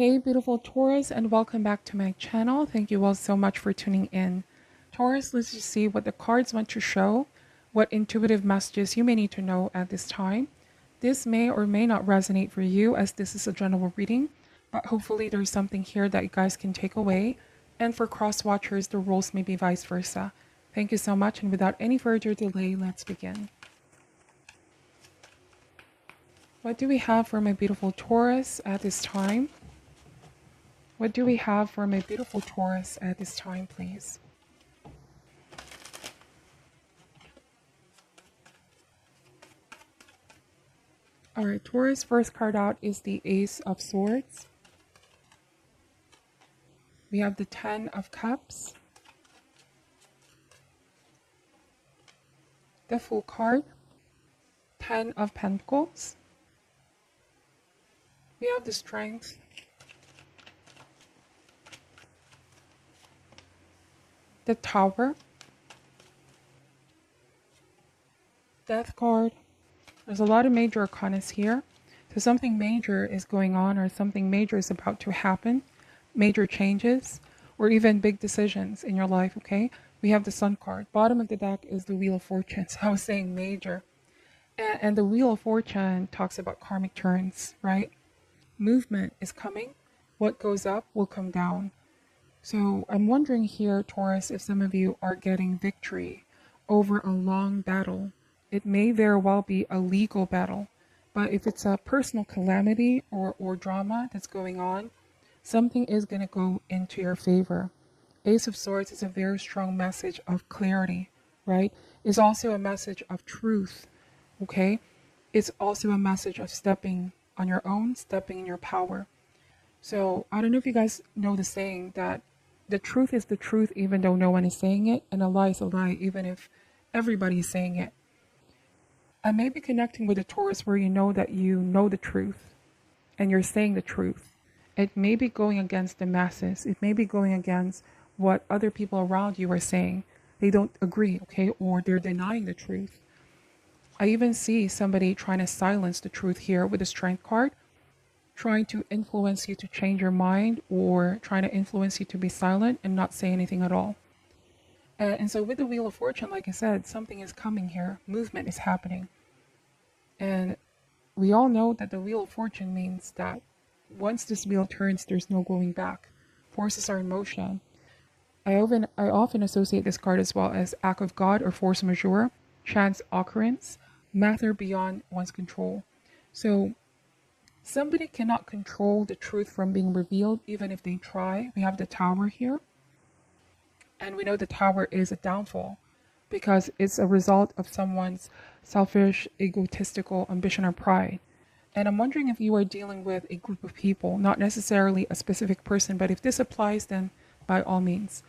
Hey beautiful Taurus, and welcome back to my channel. Thank you all so much for tuning in. Taurus, let's just see what the cards want to show, what intuitive messages you may need to know at this time. This may or may not resonate for you, as this is a general reading, but hopefully there's something here that you guys can take away. And for cross watchers, the roles may be vice versa. Thank you so much, and without any further delay, let's begin. What do we have for my beautiful Taurus at this time? What do we have for my beautiful Taurus at this time, please? All right, Taurus, first card out is the Ace of Swords. We have the Ten of Cups, the Fool card, Ten of Pentacles. We have the Strength, the Tower, Death card. There's a lot of major arcanas here. So something major is going on, or something major is about to happen. Major changes, or even big decisions in your life, okay? We have the Sun card. Bottom of the deck is the Wheel of Fortune. So I was saying major. And the Wheel of Fortune talks about karmic turns, right? Movement is coming. What goes up will come down. So I'm wondering here, Taurus, if some of you are getting victory over a long battle. It may very well be a legal battle, but if it's a personal calamity or drama that's going on, something is going to go into your favor. Ace of Swords is a very strong message of clarity, right? It's also a message of truth, okay? It's also a message of stepping on your own, stepping in your power. So I don't know if you guys know the saying that the truth is the truth even though no one is saying it, and a lie is a lie even if everybody is saying it. I may be connecting with a Taurus where you know that you know the truth and you're saying the truth. It may be going against the masses. It may be going against what other people around you are saying. They don't agree, okay? Or they're denying the truth. I even see somebody trying to silence the truth here with the Strength card, trying to influence you to change your mind, or trying to influence you to be silent and not say anything at all. And so with the Wheel of Fortune, like I said, something is coming here. Movement is happening. And we all know that the Wheel of Fortune means that once this wheel turns, there's no going back. Forces are in motion. I often associate this card as well as act of God or force majeure, chance occurrence, matter beyond one's control. So somebody cannot control the truth from being revealed, even if they try. We have the Tower here. And we know the Tower is a downfall because it's a result of someone's selfish, egotistical ambition or pride. And I'm wondering if you are dealing with a group of people, not necessarily a specific person, but if this applies, then by all means.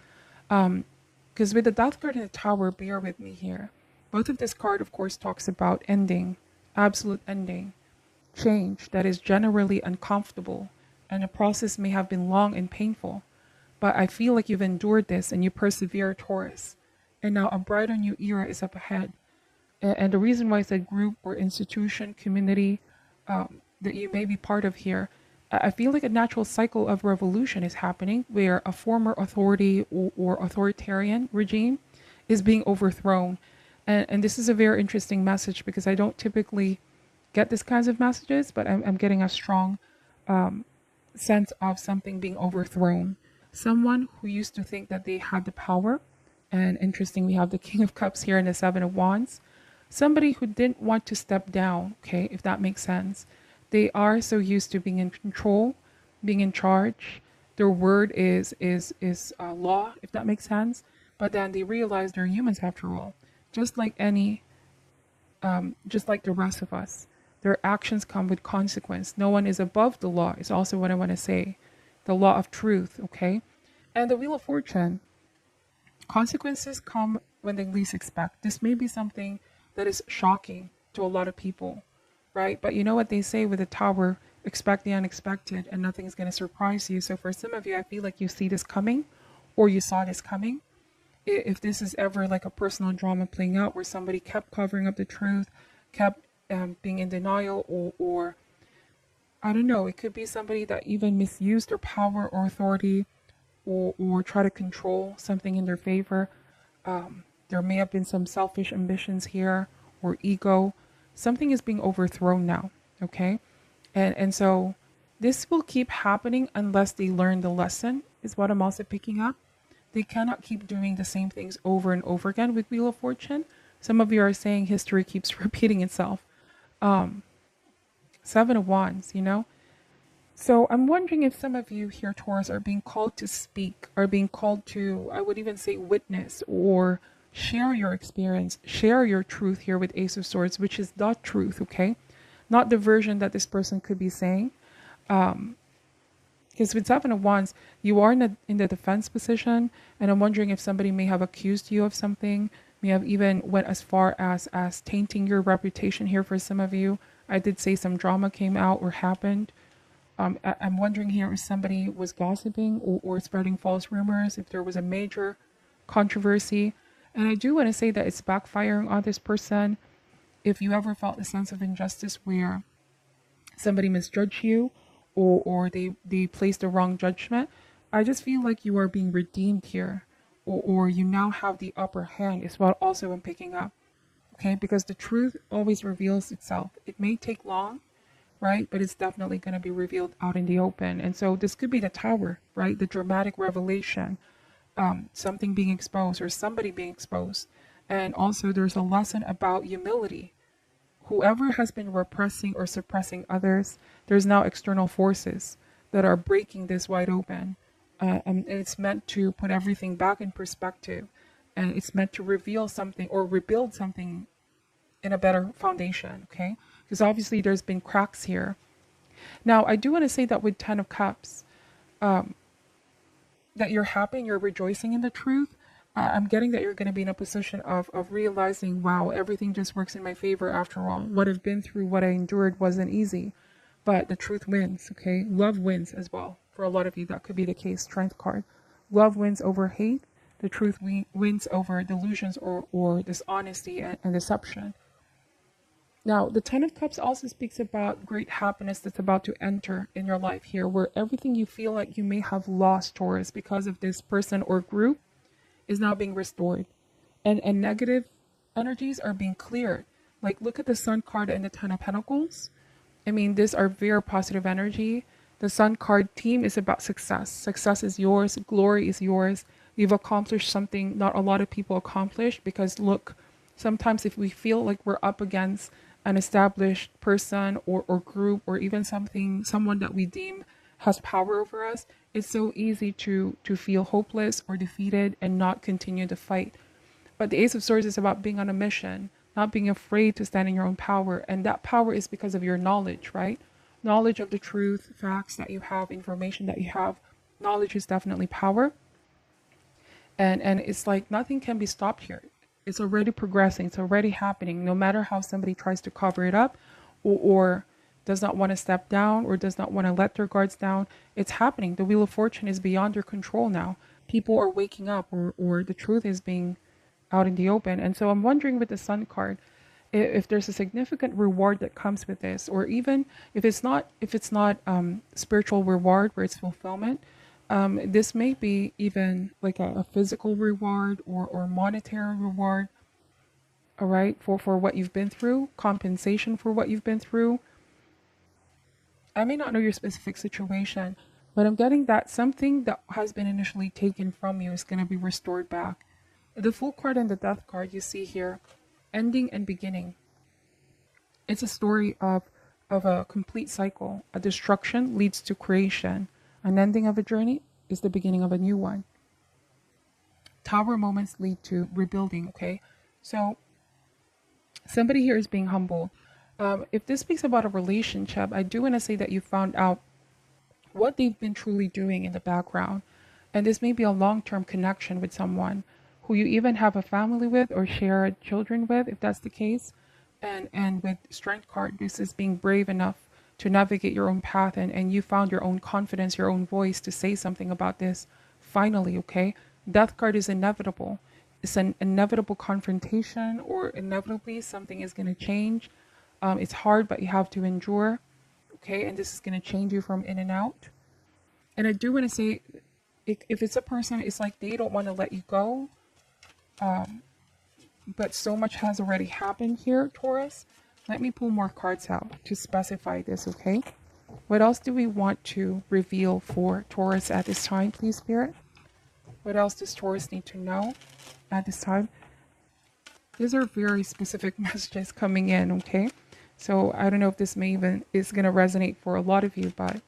Because with the Death card and the Tower, bear with me here. Both of this card, of course, talks about ending, absolute ending, change that is generally uncomfortable, and the process may have been long and painful. But I feel like you've endured this and you persevere, Taurus. And now a brighter new era is up ahead. And the reason why I said group or institution, community that you may be part of here, I feel like a natural cycle of revolution is happening where a former authority or authoritarian regime is being overthrown. And this is a very interesting message because I don't typically get this kinds of messages, but I'm getting a strong sense of something being overthrown. Someone who used to think that they had the power, and interesting, we have the King of Cups here and the Seven of Wands. Somebody who didn't want to step down, okay, if that makes sense. They are so used to being in control, being in charge. Their word is law, if that makes sense. But then they realize they're humans after all, just like just like the rest of us. Their actions come with consequence. No one is above the law, is also what I want to say. The law of truth, okay? And the Wheel of Fortune, consequences come when they least expect. This may be something that is shocking to a lot of people, right? But you know what they say with the Tower, expect the unexpected and nothing is going to surprise you. So for some of you, I feel like you see this coming, or you saw this coming. If this is ever like a personal drama playing out where somebody kept covering up the truth, kept being in denial, or I don't know, it could be somebody that even misused their power or authority, or try to control something in their favor. There may have been some selfish ambitions here or ego. Something is being overthrown now, okay? And so this will keep happening unless they learn the lesson, is what I'm also picking up. They cannot keep doing the same things over and over again with Wheel of Fortune. Some of you are saying history keeps repeating itself. Um, Seven of Wands, you know? So I'm wondering if some of you here, Taurus, are being called to speak, are being called to, I would even say, witness or share your experience, share your truth here with Ace of Swords, which is the truth, okay? Not the version that this person could be saying. Because with Seven of Wands, you are in the defense position, and I'm wondering if somebody may have accused you of something, may have even went as far as tainting your reputation here for some of you. I did say some drama came out or happened. I'm wondering here if somebody was gossiping or spreading false rumors, if there was a major controversy. And I do want to say that it's backfiring on this person. If you ever felt a sense of injustice where somebody misjudged you, or they placed a wrong judgment, I just feel like you are being redeemed here, or you now have the upper hand is what also I'm picking up. Okay, because the truth always reveals itself. It may take long, right? But it's definitely going to be revealed out in the open. And so this could be the tower, right? The dramatic revelation, something being exposed or somebody being exposed. And also there's a lesson about humility. Whoever has been repressing or suppressing others, there's now external forces that are breaking this wide open. And it's meant to put everything back in perspective. And it's meant to reveal something or rebuild something in a better foundation, okay? Because obviously there's been cracks here. Now, I do want to say that with Ten of Cups, that you're happy and you're rejoicing in the truth. I'm getting that you're going to be in a position of realizing, wow, everything just works in my favor after all. What I've been through, what I endured wasn't easy. But the truth wins, okay? Love wins as well. For a lot of you, that could be the case. Strength card. Love wins over hate. The truth wins over delusions or dishonesty and deception. Now, the Ten of Cups also speaks about great happiness that's about to enter in your life here, where everything you feel like you may have lost, Taurus, because of this person or group is now being restored. And negative energies are being cleared. Like, look at the Sun card and the Ten of Pentacles. I mean, these are very positive energy. The Sun card team is about success. Success is yours. Glory is yours. You've accomplished something not a lot of people accomplish, because look, sometimes if we feel like we're up against an established person or group or even someone that we deem has power over us, it's so easy to feel hopeless or defeated and not continue to fight. But the Ace of Swords is about being on a mission, not being afraid to stand in your own power. And that power is because of your knowledge, right? Knowledge of the truth, facts that you have, information that you have. Knowledge is definitely power. And it's like nothing can be stopped here. It's already progressing. It's already happening. No matter how somebody tries to cover it up or does not want to step down or does not want to let their guards down, it's happening. The Wheel of Fortune is beyond your control now. People are waking up or the truth is being out in the open. And so I'm wondering with the Sun card, if there's a significant reward that comes with this, or even if it's not spiritual reward where it's fulfillment. This may be even like a physical reward or monetary reward, all right, for what you've been through, compensation for what you've been through. I may not know your specific situation, but I'm getting that something that has been initially taken from you is going to be restored back. The Fool card and the Death card you see here, ending and beginning. It's a story of a complete cycle. A destruction leads to creation. An ending of a journey is the beginning of a new one. Tower moments lead to rebuilding, okay? So somebody here is being humble. If this speaks about a relationship, I do want to say that you found out what they've been truly doing in the background. And this may be a long-term connection with someone who you even have a family with or share children with, if that's the case. And with Strength card, this is being brave enough to navigate your own path, and you found your own confidence, your own voice to say something about this finally, okay? Death card is inevitable. It's an inevitable confrontation, or inevitably something is going to change. It's hard, but you have to endure. okay? And this is going to change you from in and out. And I do want to say, if it's a person, it's like they don't want to let you go. But so much has already happened here, Taurus. Let me pull more cards out to specify this, okay? What else do we want to reveal for Taurus at this time, please, Spirit? What else does Taurus need to know at this time? These are very specific messages coming in, okay? So I don't know if this may even is going to resonate for a lot of you, but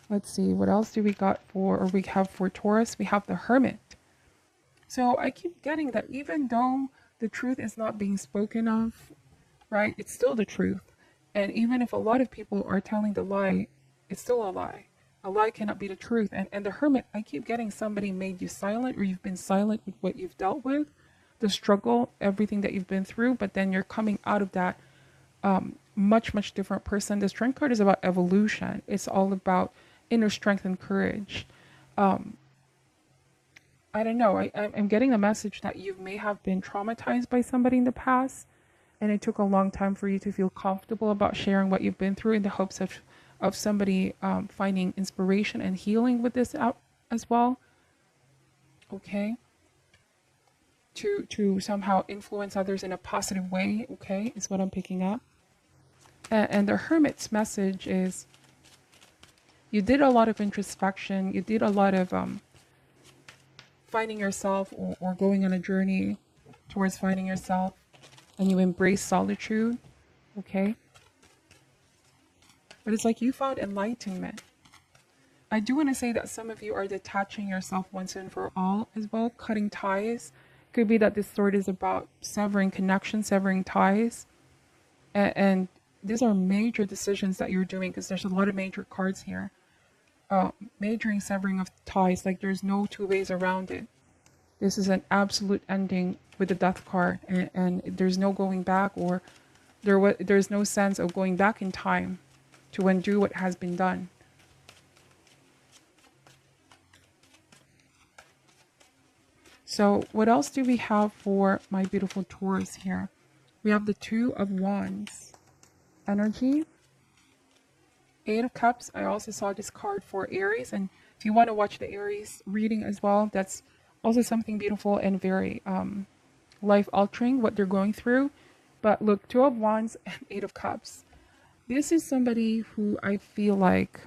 let's see. What else do we got for, or we have for Taurus? We have the Hermit. So I keep getting that even though the truth is not being spoken of, right? It's still the truth. And even if a lot of people are telling the lie, it's still a lie. A lie cannot be the truth. And the Hermit, I keep getting somebody made you silent, or you've been silent with what you've dealt with, the struggle, everything that you've been through, but then you're coming out of that much different person. The Strength card is about evolution. It's all about inner strength and courage. I don't know. I'm getting the message that you may have been traumatized by somebody in the past, and it took a long time for you to feel comfortable about sharing what you've been through, in the hopes of somebody finding inspiration and healing with this out as well. Okay. To somehow influence others in a positive way. Okay, is what I'm picking up. And the Hermit's message is, you did a lot of introspection. You did a lot of finding yourself, or going on a journey towards finding yourself, and you embrace solitude, okay? But it's like you found enlightenment. I do want to say that some of you are detaching yourself once and for all as well, cutting ties. Could be that this sword is about severing connections, severing ties. And these are major decisions that you're doing, because there's a lot of major cards here. Majoring severing of ties, like there's no two ways around it. This is an absolute ending with the Death card, and there's no going back, or there's no sense of going back in time to undo what has been done. So what else do we have for my beautiful Taurus here? We have the Two of Wands energy. Eight of Cups. I also saw this card for Aries, and if you want to watch the Aries reading as well, that's also something beautiful and very life-altering, what they're going through. But look, Two of Wands and Eight of Cups. This is somebody who I feel like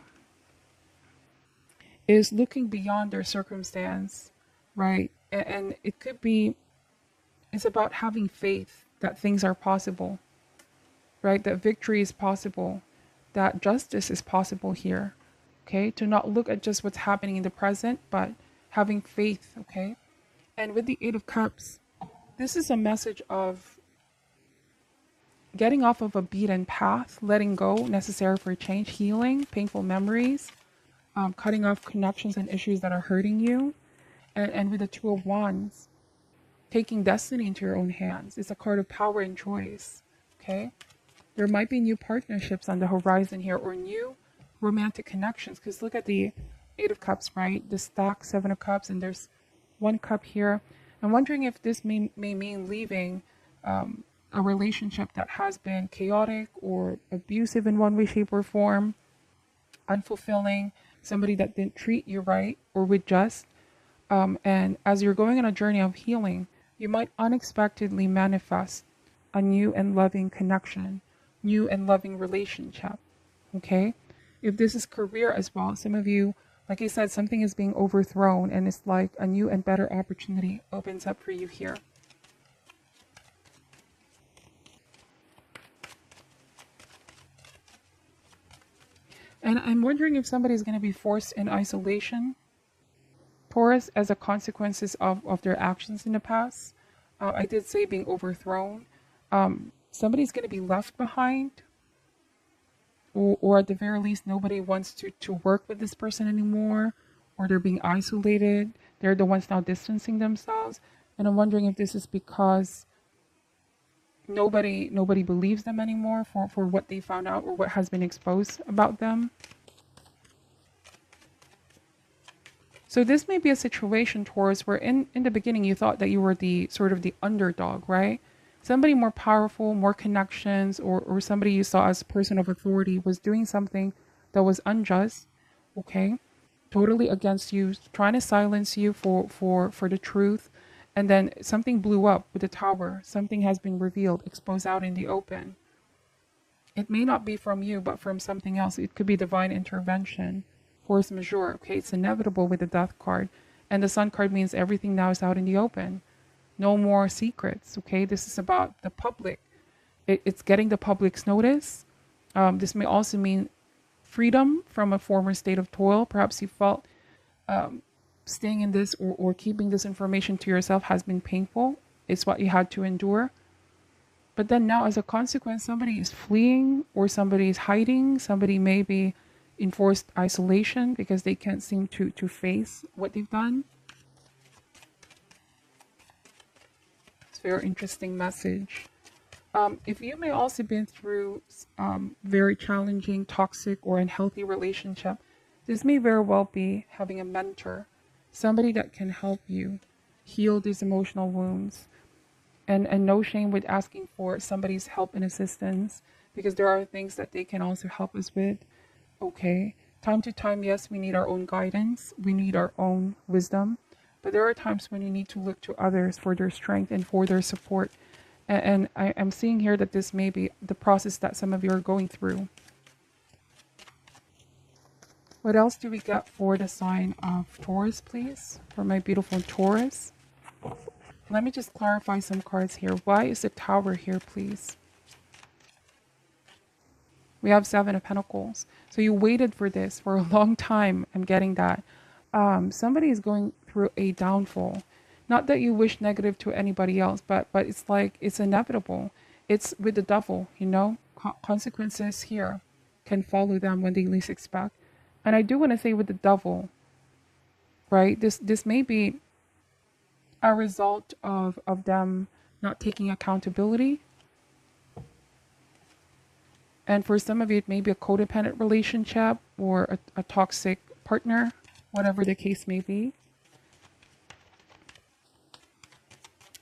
is looking beyond their circumstance, right? And it could be, it's about having faith that things are possible, right? That victory is possible, that justice is possible here, okay? To not look at just what's happening in the present, but having faith, okay? And with the Eight of Cups, this is a message of getting off of a beaten path, letting go, necessary for change, healing, painful memories, cutting off connections and issues that are hurting you. And with the Two of Wands, taking destiny into your own hands. It's a card of power and choice, okay? There might be new partnerships on the horizon here, or new romantic connections, because look at the Eight of Cups, right? The stack, Seven of Cups, and there's one cup here. I'm wondering if this may mean leaving a relationship that has been chaotic or abusive in one way, shape, or form, unfulfilling, somebody that didn't treat you right or with just. And as you're going on a journey of healing, you might unexpectedly manifest a new and loving connection, new and loving relationship, okay? If this is career as well, some of you, like I said, something is being overthrown, and it's like a new and better opportunity opens up for you here. And I'm wondering if somebody's going to be forced in isolation, Taurus, as a consequences of their actions in the past. I did say being overthrown. Somebody's going to be left behind, or at the very least, nobody wants to work with this person anymore, or they're being isolated. They're the ones now distancing themselves. And I'm wondering if this is because nobody believes them anymore for what they found out or what has been exposed about them. So this may be a situation, Taurus, where in the beginning you thought that you were the sort of the underdog, right? somebody more powerful, more connections, or somebody you saw as a person of authority was doing something that was unjust, okay? Totally against you, trying to silence you for the truth. And then something blew up with the tower. Something has been revealed, exposed out in the open. It may not be from you, but from something else. It could be divine intervention, force majeure. Okay, it's inevitable with the death card. And the sun card means everything now is out in the open. No more secrets. Okay, this is about the public. It's getting the public's notice. This may also mean freedom from a former state of toil. Perhaps you felt staying in this or keeping this information to yourself has been painful. It's what you had to endure. But then now, as a consequence, somebody is fleeing or somebody is hiding. Somebody may be in forced isolation because they can't seem to face what they've done. It's a very interesting message. If you may also been through very challenging, toxic, or unhealthy relationship, this may very well be having a mentor, somebody that can help you heal these emotional wounds. And no shame with asking for somebody's help and assistance, because there are things that they can also help us with. Okay. Time to time, yes, we need our own guidance. We need our own wisdom. But there are times when you need to look to others for their strength and for their support. And I'm seeing here that this may be the process that some of you are going through. What else do we get for the sign of Taurus, please? For my beautiful Taurus. Let me just clarify some cards here. Why is the Tower here, please? We have Seven of Pentacles. So you waited for this for a long time. I'm getting that. Somebody is going through a downfall. Not that you wish negative to anybody else, but it's like it's inevitable. It's with the devil, you know. Consequences here can follow them when they least expect. And I do want to say with the devil, right? This may be a result of them not taking accountability. And for some of you, it may be a codependent relationship or a toxic partner, whatever the case may be.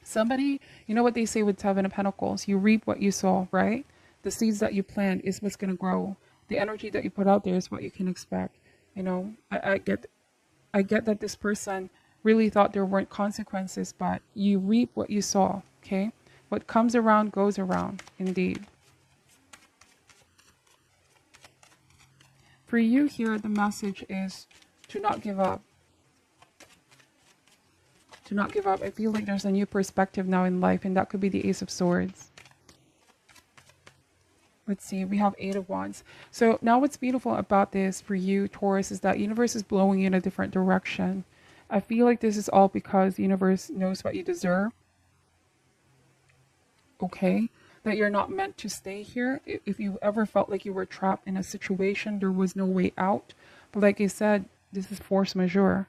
Somebody, you know what they say with Seven of Pentacles, you reap what you sow, right? The seeds that you plant is what's going to grow. The energy that you put out there is what you can expect. You know, I get that this person really thought there weren't consequences, but you reap what you sow, okay? What comes around goes around, indeed. For you here, the message is to not give up. To not give up. I feel like there's a new perspective now in life, and that could be the Ace of Swords. Let's see, we have Eight of Wands. So now what's beautiful about this for you, Taurus, is that universe is blowing you in a different direction. I feel like this is all because the universe knows what you deserve. Okay? That you're not meant to stay here. If you ever felt like you were trapped in a situation, there was no way out. But like I said, this is force majeure.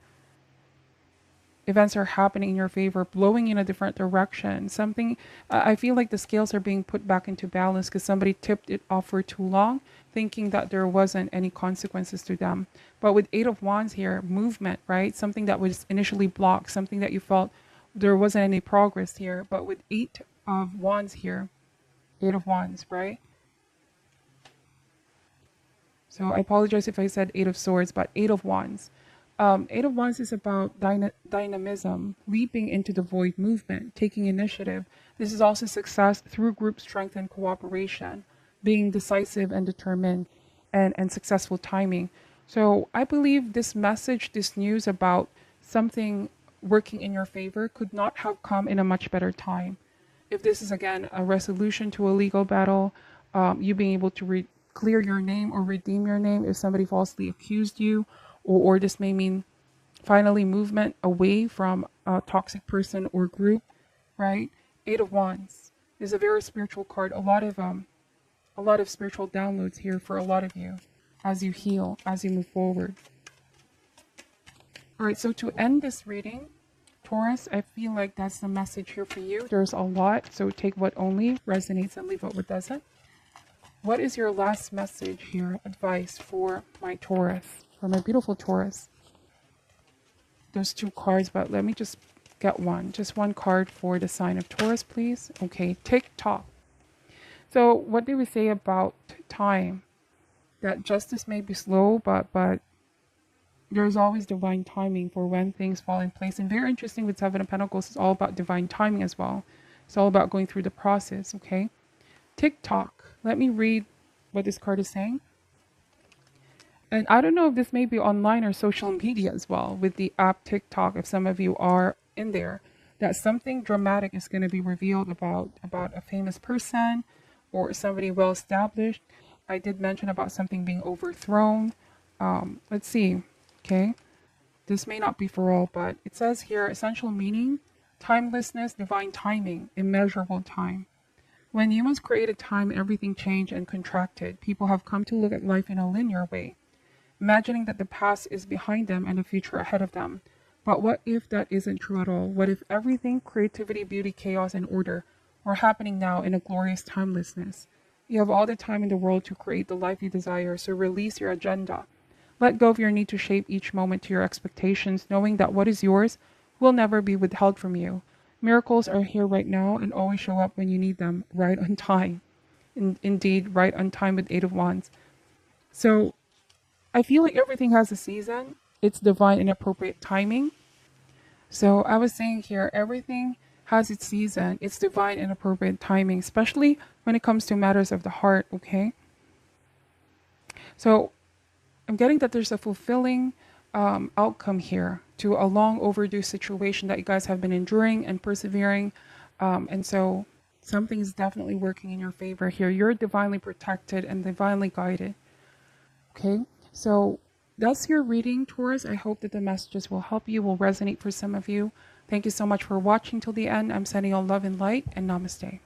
Events are happening in your favor, blowing in a different direction. Something, I feel like the scales are being put back into balance because somebody tipped it off for too long, thinking that there wasn't any consequences to them. But with Eight of Wands here, movement, right? Something that was initially blocked, something that you felt there wasn't any progress here. But with Eight of Wands here, Eight of Wands, right? So I apologize if I said Eight of Swords, but Eight of Wands. Eight of Wands is about dynamism, leaping into the void, movement, taking initiative. This is also success through group strength and cooperation, being decisive and determined, and successful timing. So I believe this message, this news about something working in your favor could not have come in a much better time. If this is, again, a resolution to a legal battle, you being able to clear your name or redeem your name if somebody falsely accused you, or this may mean finally movement away from a toxic person or group, right? Eight of Wands is a very spiritual card. A lot of spiritual downloads here for a lot of you as you heal, as you move forward. All right, so to end this reading, Taurus, I feel like that's the message here for you. There's a lot, so take what only resonates and leave what doesn't. What is your last message here, advice for my Taurus? For my beautiful Taurus. Those two cards, but let me just get one. Just one card for the sign of Taurus, please. Okay, tick-tock. So what do we say about time? That justice may be slow, but there's always divine timing for when things fall in place. And very interesting with Seven of Pentacles, it's all about divine timing as well. It's all about going through the process, okay? Tick-tock. Let me read what this card is saying. And I don't know if this may be online or social media as well with the app TikTok, if some of you are in there, that something dramatic is going to be revealed about a famous person or somebody well established. I did mention about something being overthrown. Let's see. Okay. This may not be for all, but it says here essential meaning, timelessness, divine timing, immeasurable time. When humans created time, everything changed and contracted. People have come to look at life in a linear way, imagining that the past is behind them and the future ahead of them. But what if that isn't true at all? What if everything, creativity, beauty, chaos, and order, are happening now in a glorious timelessness? You have all the time in the world to create the life you desire, so release your agenda. Let go of your need to shape each moment to your expectations, knowing that what is yours will never be withheld from you. Miracles are here right now and always show up when you need them, right on time. Indeed, right on time with Eight of Wands. So I feel like everything has a season. It's divine and appropriate timing. So I was saying here, everything has its season. It's divine and appropriate timing, especially when it comes to matters of the heart, okay? So I'm getting that there's a fulfilling outcome here to a long overdue situation that you guys have been enduring and persevering. And so something is definitely working in your favor here. You're divinely protected and divinely guided. Okay, so that's your reading, Taurus. I hope that the messages will help you, will resonate for some of you. Thank you so much for watching till the end. I'm sending all love and light, and namaste.